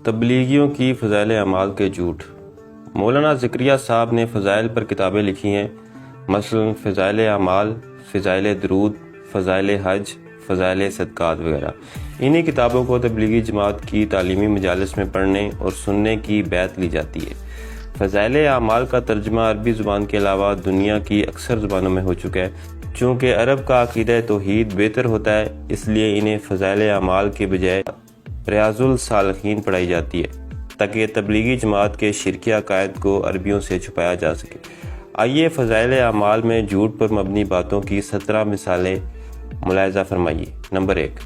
تبلیغیوں کی فضائل اعمال کے جھوٹ۔ مولانا زکریا صاحب نے فضائل پر کتابیں لکھی ہیں، مثلا فضائل اعمال، فضائل درود، فضائل حج، فضائل صدقات وغیرہ۔ انہی کتابوں کو تبلیغی جماعت کی تعلیمی مجالس میں پڑھنے اور سننے کی بیعت لی جاتی ہے۔ فضائل اعمال کا ترجمہ عربی زبان کے علاوہ دنیا کی اکثر زبانوں میں ہو چکا ہے۔ چونکہ عرب کا عقیدہ توحید بہتر ہوتا ہے، اس لیے انہیں فضائل اعمال کے بجائے ریاض الصالحین پڑھائی جاتی ہے تاکہ تبلیغی جماعت کے شرکی عقائد کو عربیوں سے چھپایا جا سکے۔ آئیے فضائل اعمال میں جھوٹ پر مبنی باتوں کی 17 مثالیں ملاحظہ فرمائیے۔ نمبر 1،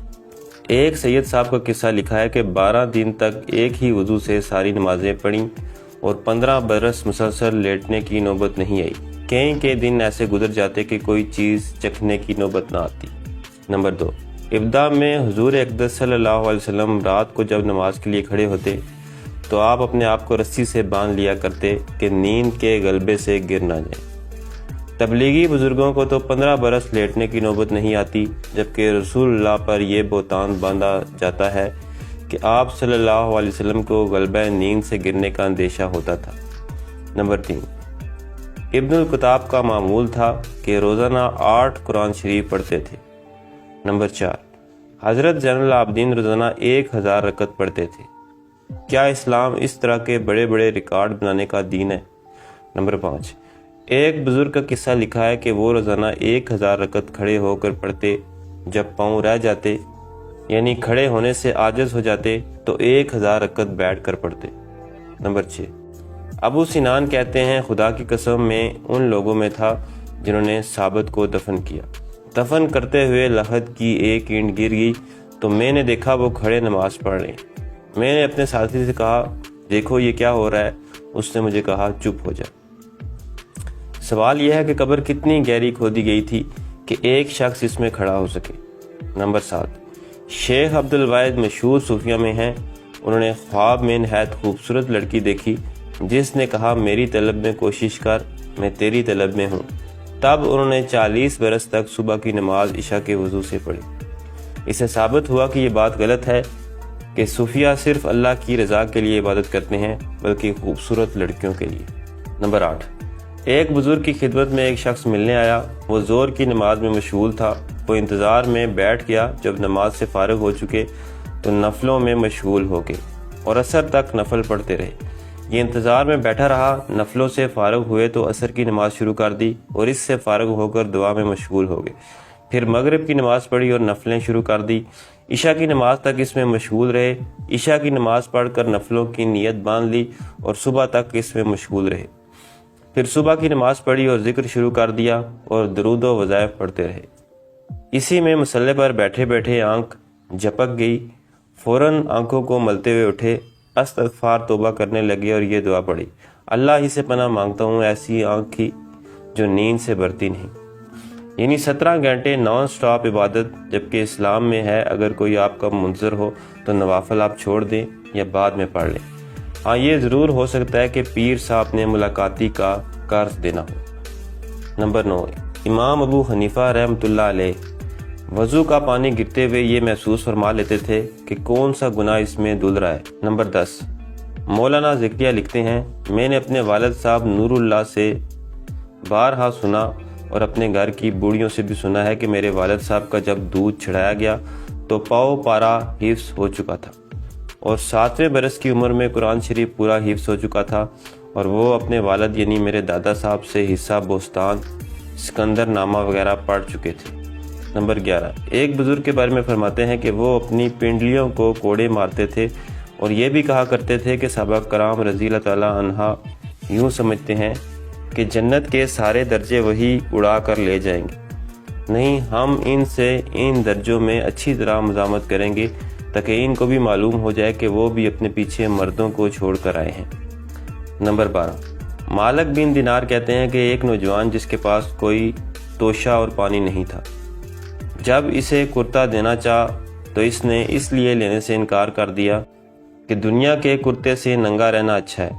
ایک سید صاحب کا قصہ لکھا ہے کہ 12 دن تک ایک ہی وضو سے ساری نمازیں پڑھیں اور 15 برس مسلسل لیٹنے کی نوبت نہیں آئی۔ کئی کے دن ایسے گزر جاتے کہ کوئی چیز چکھنے کی نوبت نہ آتی۔ نمبر 2، ابتدا میں حضور اقدس صلی اللہ علیہ وسلم رات کو جب نماز کے لیے کھڑے ہوتے تو آپ اپنے آپ کو رسی سے باندھ لیا کرتے کہ نیند کے غلبے سے گر نہ جائیں۔ تبلیغی بزرگوں کو تو 15 برس لیٹنے کی نوبت نہیں آتی، جبکہ رسول اللہ پر یہ بہتان باندھا جاتا ہے کہ آپ صلی اللہ علیہ وسلم کو غلبہ نیند سے گرنے کا اندیشہ ہوتا تھا۔ نمبر 3، ابن القطاب کا معمول تھا کہ روزانہ 8 قرآن شریف پڑھتے تھے۔ نمبر 4، حضرت زین العابدین روزانہ 1000 رکعت پڑھتے تھے۔ کیا اسلام اس طرح کے بڑے بڑے ریکارڈ بنانے کا دین ہے؟ نمبر 5، ایک بزرگ کا قصہ لکھا ہے کہ وہ روزانہ 1000 رکعت کھڑے ہو کر پڑھتے، جب پاؤں رہ جاتے یعنی کھڑے ہونے سے عاجز ہو جاتے تو 1000 رکعت بیٹھ کر پڑھتے۔ نمبر 6، ابو سنان کہتے ہیں خدا کی قسم میں ان لوگوں میں تھا جنہوں نے ثابت کو دفن کیا۔ دفن کرتے ہوئے لحد کی ایک اینٹ گر گئی تو میں نے دیکھا وہ کھڑے نماز پڑھ رہے ہیں۔ میں نے اپنے ساتھی سے کہا دیکھو یہ کیا ہو رہا ہے؟ اس نے مجھے کہا چپ ہو جا۔ سوال یہ ہے کہ قبر کتنی گہری کھودی گئی تھی کہ ایک شخص اس میں کھڑا ہو سکے۔ نمبر 7، شیخ عبد الواحد مشہور صوفیہ میں ہیں۔ انہوں نے خواب میں نہایت خوبصورت لڑکی دیکھی جس نے کہا میری طلب میں کوشش کر، میں تیری طلب میں ہوں۔ تب انہوں نے 40 برس تک صبح کی نماز عشاء کے وضو سے پڑھی۔ اس سے ثابت ہوا کہ یہ بات غلط ہے کہ صوفیہ صرف اللہ کی رضا کے لیے عبادت کرتے ہیں بلکہ خوبصورت لڑکیوں کے لیے۔ نمبر 8، ایک بزرگ کی خدمت میں ایک شخص ملنے آیا۔ وہ زور کی نماز میں مشغول تھا۔ وہ انتظار میں بیٹھ گیا۔ جب نماز سے فارغ ہو چکے تو نفلوں میں مشغول ہو گئے اور عصر تک نفل پڑھتے رہے۔ یہ انتظار میں بیٹھا رہا، نفلوں سے فارغ ہوئے تو عصر کی نماز شروع کر دی اور اس سے فارغ ہو کر دعا میں مشغول ہو گئے۔ پھر مغرب کی نماز پڑھی اور نفلیں شروع کر دی۔ عشاء کی نماز تک اس میں مشغول رہے۔ عشاء کی نماز پڑھ کر نفلوں کی نیت باندھ لی اور صبح تک اس میں مشغول رہے۔ پھر صبح کی نماز پڑھی اور ذکر شروع کر دیا اور درود و وظائف پڑھتے رہے۔ اسی میں مصلی پر بیٹھے بیٹھے آنکھ جھپک گئی۔ فوراً آنکھوں کو ملتے ہوئے اٹھے، استغفار توبہ کرنے لگے اور یہ دعا پڑھی، اللہ ہی سے پناہ مانگتا ہوں ایسی آنکھ کی جو نیند سے برتی نہیں۔ یعنی 17 گھنٹے نان سٹاپ عبادت، جبکہ اسلام میں ہے اگر کوئی آپ کا منظر ہو تو نوافل آپ چھوڑ دیں یا بعد میں پڑھ لیں۔ ہاں یہ ضرور ہو سکتا ہے کہ پیر صاحب نے ملاقاتی کا قرض دینا ہو۔ نمبر 9، امام ابو حنیفہ رحمۃ اللہ علیہ وضو کا پانی گرتے ہوئے یہ محسوس فرما لیتے تھے کہ کون سا گناہ اس میں دھل رہا ہے۔ نمبر 10، مولانا زکریا لکھتے ہیں میں نے اپنے والد صاحب نور اللہ سے بارہا سنا اور اپنے گھر کی بوڑھیوں سے بھی سنا ہے کہ میرے والد صاحب کا جب دودھ چڑھایا گیا تو پاؤ پارا حفظ ہو چکا تھا اور 7ویں برس کی عمر میں قرآن شریف پورا حفظ ہو چکا تھا، اور وہ اپنے والد یعنی میرے دادا صاحب سے حصہ بوستان، سکندر نامہ وغیرہ پڑھ چکے تھے۔ نمبر 11، ایک بزرگ کے بارے میں فرماتے ہیں کہ وہ اپنی پنڈلیوں کو کوڑے مارتے تھے اور یہ بھی کہا کرتے تھے کہ صحابہ کرام رضی اللہ تعالی عنہ یوں سمجھتے ہیں کہ جنت کے سارے درجے وہی اڑا کر لے جائیں گے، نہیں ہم ان سے ان درجوں میں اچھی طرح مزاحمت کریں گے تاکہ ان کو بھی معلوم ہو جائے کہ وہ بھی اپنے پیچھے مردوں کو چھوڑ کر آئے ہیں۔ نمبر 12، مالک بن دینار کہتے ہیں کہ ایک نوجوان جس کے پاس کوئی توشہ اور پانی نہیں تھا، جب اسے کرتا دینا چاہ تو اس نے اس لیے لینے سے انکار کر دیا کہ دنیا کے کرتے سے ننگا رہنا اچھا ہے۔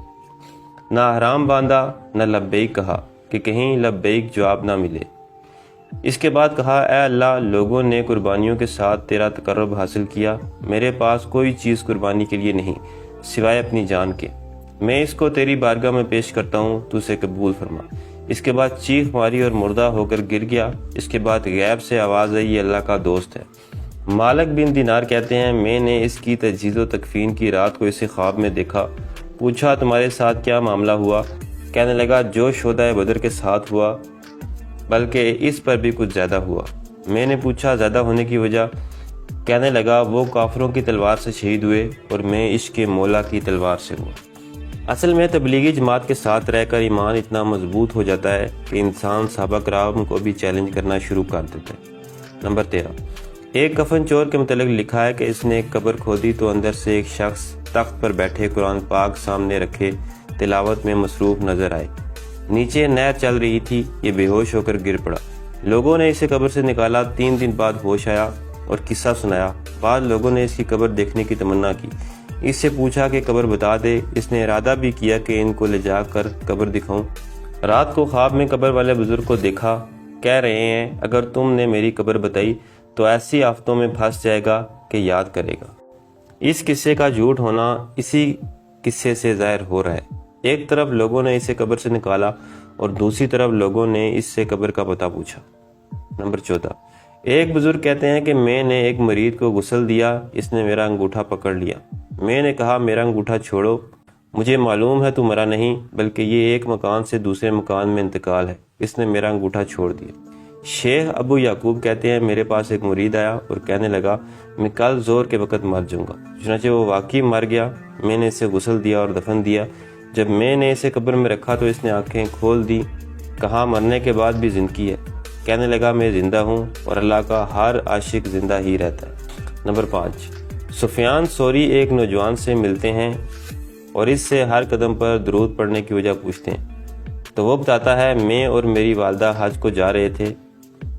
نہ حرام باندھا نہ لبیک کہا کہ کہیں لبیک جواب نہ ملے۔ اس کے بعد کہا اے اللہ، لوگوں نے قربانیوں کے ساتھ تیرا تقرب حاصل کیا، میرے پاس کوئی چیز قربانی کے لیے نہیں سوائے اپنی جان کے، میں اس کو تیری بارگاہ میں پیش کرتا ہوں، تو اسے قبول فرما۔ اس کے بعد چیخ ماری اور مردہ ہو کر گر گیا۔ اس کے بعد غیب سے آواز آئی، یہ اللہ کا دوست ہے۔ مالک بن دینار کہتے ہیں میں نے اس کی تجہیز و تکفین کی رات کو اسے خواب میں دیکھا، پوچھا تمہارے ساتھ کیا معاملہ ہوا؟ کہنے لگا جو شہدائے بدر کے ساتھ ہوا بلکہ اس پر بھی کچھ زیادہ ہوا۔ میں نے پوچھا زیادہ ہونے کی وجہ؟ کہنے لگا وہ کافروں کی تلوار سے شہید ہوئے اور میں عشق مولا کی تلوار سے ہوا۔ اصل میں تبلیغی جماعت کے ساتھ رہ کر ایمان اتنا مضبوط ہو جاتا ہے کہ انسان صحابہ کرام کو بھی چیلنج کرنا شروع کر دیتا ہے۔ نمبر 13، ایک کفن چور کے متعلق لکھا ہے کہ اس نے ایک قبر کھودی تو اندر سے ایک شخص تخت پر بیٹھے قرآن پاک سامنے رکھے تلاوت میں مصروف نظر آئے۔ نیچے نہر چل رہی تھی، یہ بے ہوش ہو کر گر پڑا۔ لوگوں نے اسے قبر سے نکالا، 3 دن بعد ہوش آیا اور قصہ سنایا۔ بعد لوگوں نے اس کی قبر دیکھنے کی تمنا کی، اس سے پوچھا کہ قبر بتا دے۔ اس نے ارادہ بھی کیا کہ ان کو لے جا کر قبر دکھاؤں۔ رات کو خواب میں قبر والے بزرگ کو دیکھا، کہہ رہے ہیں اگر تم نے میری قبر بتائی تو ایسی آفتوں میں پھنس جائے گا کہ یاد کرے گا۔ اس قصے کا جھوٹ ہونا اسی قصے سے ظاہر ہو رہا ہے۔ ایک طرف لوگوں نے اسے قبر سے نکالا اور دوسری طرف لوگوں نے اس سے قبر کا پتہ پوچھا۔ نمبر 14، ایک بزرگ کہتے ہیں کہ میں نے ایک مرید کو غسل دیا، اس نے میرا انگوٹھا پکڑ لیا۔ میں نے کہا میرا انگوٹھا چھوڑو، مجھے معلوم ہے تو مرا نہیں بلکہ یہ ایک مکان سے دوسرے مکان میں انتقال ہے۔ اس نے میرا انگوٹھا چھوڑ دیا۔ شیخ ابو یعقوب کہتے ہیں میرے پاس ایک مرید آیا اور کہنے لگا میں کل ظہر کے وقت مر جاؤں گا، چنانچہ وہ واقعی مر گیا۔ میں نے اسے غسل دیا اور دفن دیا۔ جب میں نے اسے قبر میں رکھا تو اس نے آنکھیں کھول دی، کہا مرنے کے بعد بھی زندگی ہے۔ کہنے لگا میں زندہ ہوں اور اللہ کا ہر عاشق زندہ ہی رہتا ہے۔ نمبر 5، سفیان ثوری ایک نوجوان سے ملتے ہیں اور اس سے ہر قدم پر درود پڑھنے کی وجہ پوچھتے ہیں تو وہ بتاتا ہے میں اور میری والدہ حج کو جا رہے تھے،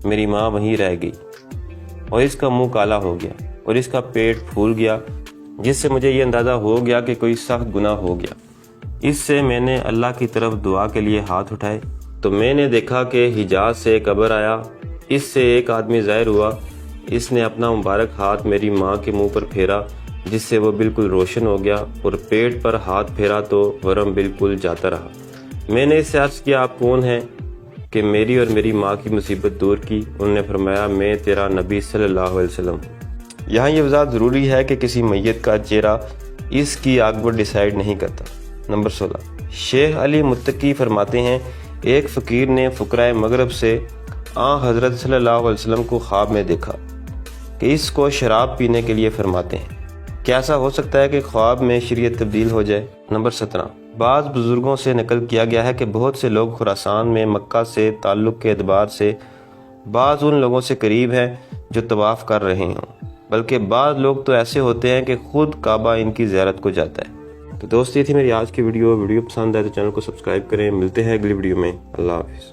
میری ماں وہیں رہ گئی اور اس کا منہ کالا ہو گیا اور اس کا پیٹ پھول گیا، جس سے مجھے یہ اندازہ ہو گیا کہ کوئی سخت گناہ ہو گیا۔ اس سے میں نے اللہ کی طرف دعا کے لیے ہاتھ اٹھائے تو میں نے دیکھا کہ حجاز سے قبر آیا، اس سے ایک آدمی ظاہر ہوا۔ اس نے اپنا مبارک ہاتھ میری ماں کے منہ پر پھیرا جس سے وہ بالکل روشن ہو گیا اور پیٹ پر ہاتھ پھیرا تو ورم بالکل جاتا رہا۔ میں نے اس سے عرض کیا آپ کون ہیں کہ میری اور میری ماں کی مصیبت دور کی؟ انہوں نے فرمایا میں تیرا نبی صلی اللہ علیہ وسلم ہوں۔ یہاں یہ وضاحت ضروری ہے کہ کسی میت کا چہرہ اس کی عاقبت ڈیسائیڈ نہیں کرتا۔ نمبر 16، شیخ علی متقی فرماتے ہیں ایک فقیر نے فقراء مغرب سے حضرت صلی اللہ علیہ وسلم کو خواب میں دیکھا کہ اس کو شراب پینے کے لیے فرماتے ہیں۔ کیا ایسا ہو سکتا ہے کہ خواب میں شریعت تبدیل ہو جائے؟ نمبر 17، بعض بزرگوں سے نقل کیا گیا ہے کہ بہت سے لوگ خراسان میں مکہ سے تعلق کے اعتبار سے بعض ان لوگوں سے قریب ہیں جو طواف کر رہے ہوں، بلکہ بعض لوگ تو ایسے ہوتے ہیں کہ خود کعبہ ان کی زیارت کو جاتا ہے۔ تو دوست یہ تھی میری آج کی ویڈیو پسند آئے تو چینل کو سبسکرائب کریں۔ ملتے ہیں اگلی ویڈیو میں، اللہ حافظ۔